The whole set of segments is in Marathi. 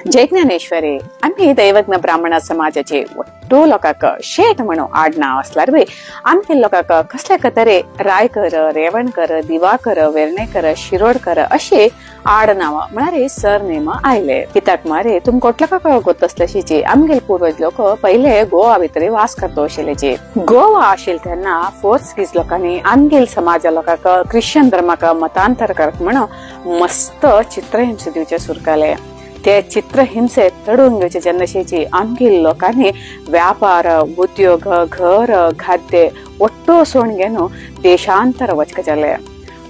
जय ज्ञानेश्वरी आम्ही दैवज्ञ ब्राह्मण समाजाचे वट्टो लोकांक शेट म्हणून आडनाव असल्यार बी आमचे लोकांक कसल्या तरी रायकर, रेवणकर, दिवाकर, वेर्णेकर, शिरोडकर अशी आडनाव म्हळ्यार सरनेम आयले। कित्याक म्हळ्यार तुमकां कोटल्या गोत आसल्याची आमगेल पूर्वज लोक पहिले गोवा भितर वास करतो आशिल्ले। गोवा आशिल्ले तेन्ना पोर्तुगीज लोकांनी आमगेल समाजा लोकांक ख्रिश्चन धर्माक मतांतर करप म्हणून मस्त चित्रहिंसा दिवचे सुरू केले। ते चित्रहिंसे तडून घेवचे जेन्नाशेची आमगेल लोकांनी व्यापार, उद्योग, घर, खाद्य वट्टो सोडून घेवन देशांतर वचका जाले।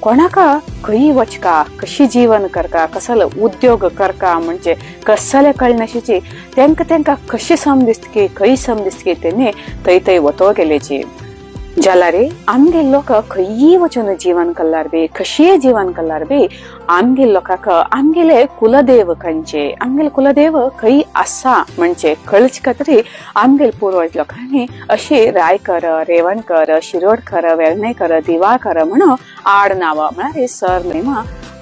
कोणाका खंय वचका, कशी जीवन करका, कसलो उद्योग करका म्हणजे कसले कळनाशिची तेंका कशी समदिसतकी, खंय समदिसतकी तेनी थंय वतो गेलेची। जाल्यार आमगेल लोक खंय वचून जीवन करल्यार बी, कशी जीवन करल्यार बी आमगेल लोकांक आमगेले कुलदेव खंयचे, आमगेल कुलदेव खंय आसा म्हणजे कळचे तरी आमगेल पूर्वज लोकांनी अशी रायकर, रेवणकर, शिरोडकर, वेर्णेकर, दिवाकर म्हणून आडनाव म्हळ्यार सरनेम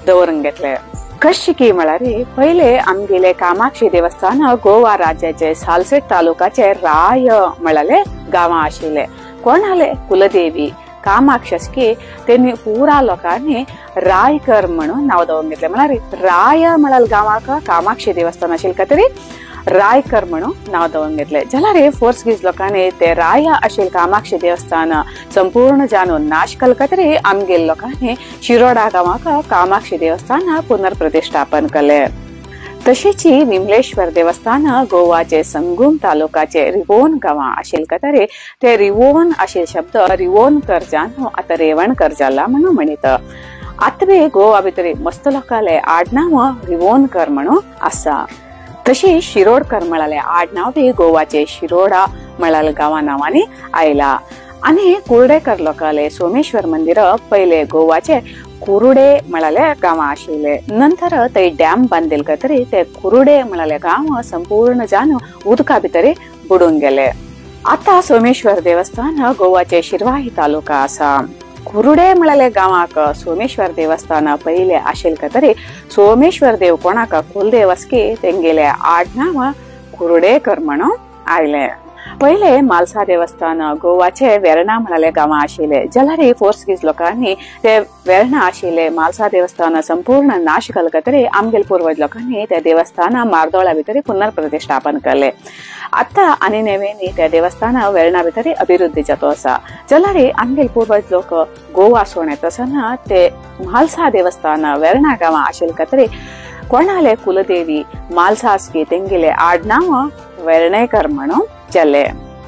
दवरून घेतले। कशी की म्हळ्यार पहिले आमगेले कामाक्षी देवस्थान गोवा राज्याचे सालसेट तालुकाचे राय म्हळ्यारे गांव आशिल्ले। कोणाले कुलदेवी कामाक्षी त्यांनी पुरा लोकांनी रायकर म्हणून नाव दवरून घेतले। म्हळ्यार राय म्हळ्यार गावाक कामाक्षी देवस्थान आशिल्ले तरी रायकर म्हणून नाव दवरून घेतले। जाल्यार पोर्तुगीज लोकांनी ते राय आशिल्ले कामाक्षी देवस्थान संपूर्ण जाणून नाश केले तरी आमगेल लोकांनी शिरोडा गावाक कामाक्षी देवस्थान पुनर्प्रतिष्ठापन केले। तशीच विमलेश्वर देवस्थान गोवाचे संगम तालुकाचे रिवोन गांव आशिल्ले तरी ते रिवोन आशिल्ले शब्द रिवोनकर जावन आता रेवणकर जाला म्हणून म्हणिता। आता बी गोवा भितर मस्त लोकांले आडनाव रिवोनकर म्हणून आसा। तशी शिरोडकर म्हळाले आडनाव बी गोवाचे शिरोडा म्हळाल गांवा नावांनी आयला। आणि कुर्डेकर लोकांले सोमेश्वर मंदिर पहिले गोवाचे कुरुडे म्हळाले गांव आशिल्ले। नंतर थंय डॅम बांदिल्ले तरी ते कुरुडे म्हळाले गांव संपूर्ण जावन उदका भितर बुडून गेले। आता सोमेश्वर देवस्थान गोवाचे शिरवाही तालुका आसा। कुरुडे म्हळाले गांवाक सोमेश्वर देवस्थान पहिले आशिल्ले तरी सोमेश्वर देव कोणाक कुलदेव असकी तेंगेले आडनाव कुरुडेकर म्हणून आयले। पहिले मालसा देवस्थान गोवाचे वेर्णा म्हळाले गांव आशिल्ले। जाल्यार पोर्तुगीज लोकांनी ते वेर्णा आशिल्ले मालसा देवस्थान संपूर्ण नाश केले तरी आमगेल पूर्वज लोकांनी ते देवस्थान मार्दोळा भितर पुनर्प्रतिष्ठापन केले। आता आनी नव्यानी ते देवस्थान वेर्णा भितर अभिवृद्धी जातो आसा। जाल्यार आमगेल पूर्वज लोक गोवा सोडून येता आसतना ते मालसा देवस्थान वेर्णा गांव आशिल्ले तरी कोणाले कुलदेवी मालसा आसकी तेंगेले आडनाव वेर्णेकर म्हणून जाले।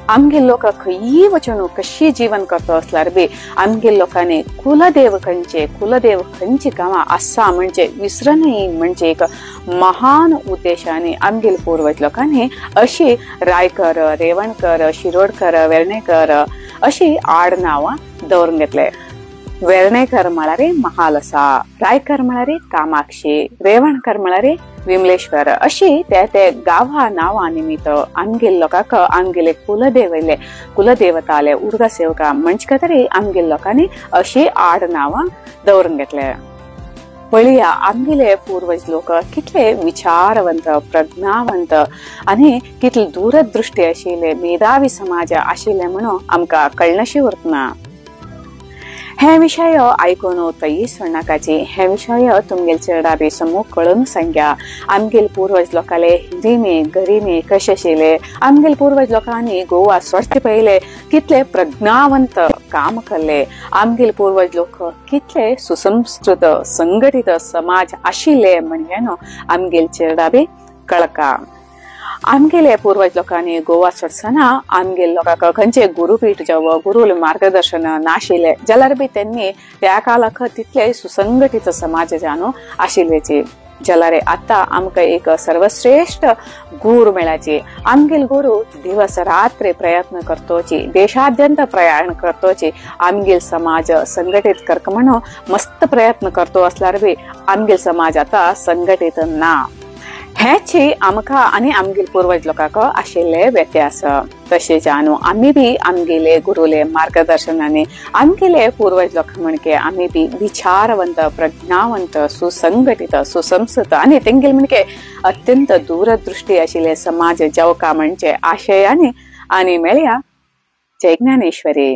आमगेल लोक खंय वचून कशी जीवन करतो असल्यार बी आमगेल लोकांनी कुलदेव खंयची गांवां आसा म्हणजे विसरणी म्हणजे एक महान उद्देशाने आमगेल पूर्वज लोकांनी अशी रायकर, रेवणकर, शिरोडकर, वेर्णेकर अशी आडनावां दवरून घेतले। वेर्णेकर म्हळ्यार महाल आसा, रायकर म्हळ्यार कामाक्षी, रेवणकर म्हळ्यार विमलेश्वर अशी ते गांवा नावा निमित्त आमगेल लोकांक आमगेले कुलदेवताले उर्गा सेवका म्हणजे तरी आमगेल लोकांनी अशी आडनावां दवरून घेतले। पळया आमगेले पूर्वज लोक कितले विचारवंत, प्रज्ञावंत आणि कितले दूरदृष्टी आशिल्ले, मेधावी समाज आशिल्ले म्हणून आमकां कळनाशी उरतना। हे विषय ऐकून तयीस नाकाची। हे विषय तुमगेल चेडा बी समूह कळून सांग्या। आमगेल पूर्वज लोकांले हिरिमे गरिमे कशे आशिल्ले, आमगेल पूर्वज लोकांनी गोवा सोडचे पहिले कितले प्रज्ञावंत काम केले, आमगेल पूर्वज लोक कितले सुसंस्कृत संघटित समाज आशिल्ले म्हणजे आमगेल चेडा बी कळका। आमगेले पूर्वज लोकांनी गोवा सोडसना आमगेल लोकांक खंयचे गुरुपीठ जावं, गुरुल मार्गदर्शन नाशिल्ले जाल्यार बी त्यांनी त्या काळाक तितले सुसंघटित समाज जावन आशिल्लेचे। जाल्यार आता आमकां एक सर्वश्रेष्ठ गुरू मेळाची। आमगेल गुरू दिवस रात्र प्रयत्न करतोची, देशाद्यंत प्रयाण करतोची, आमगेल समाज संघटित करक म्हणून मस्त प्रयत्न करतो असल्यार बी आमगेल समाज आता संघटित ना। हेची आमकां आनी आमगेल पूर्वज लोकांक आशिल्ले व्यत्यास। तशेंच आम्ही बी आमगेले गुरुले मार्गदर्शनाने आमगेले पूर्वज लोक म्हणके आम्ही बी विचारवंत प्रज्ञावंत सुसंघटित सुसंस्कृत आणि तेंगेल म्हणके अत्यंत दूरदृष्टी आशिल्ले समाज जावका म्हणजे आशयाने आणि मेळया जय ज्ञानेश्वरी।